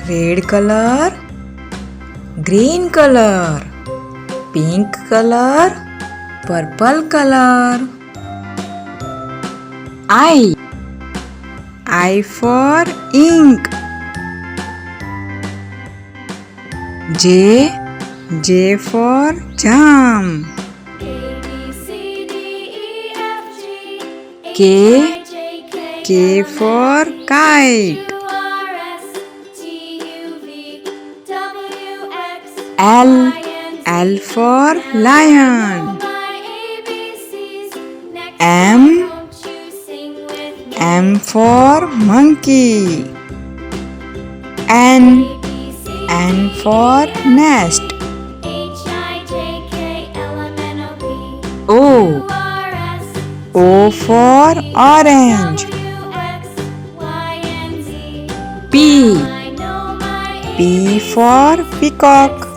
red color, green color, pink color, purple color. I for ink. J for jam. K for kite. L for lion. M for monkey. N for nest. O for orange. P for peacock.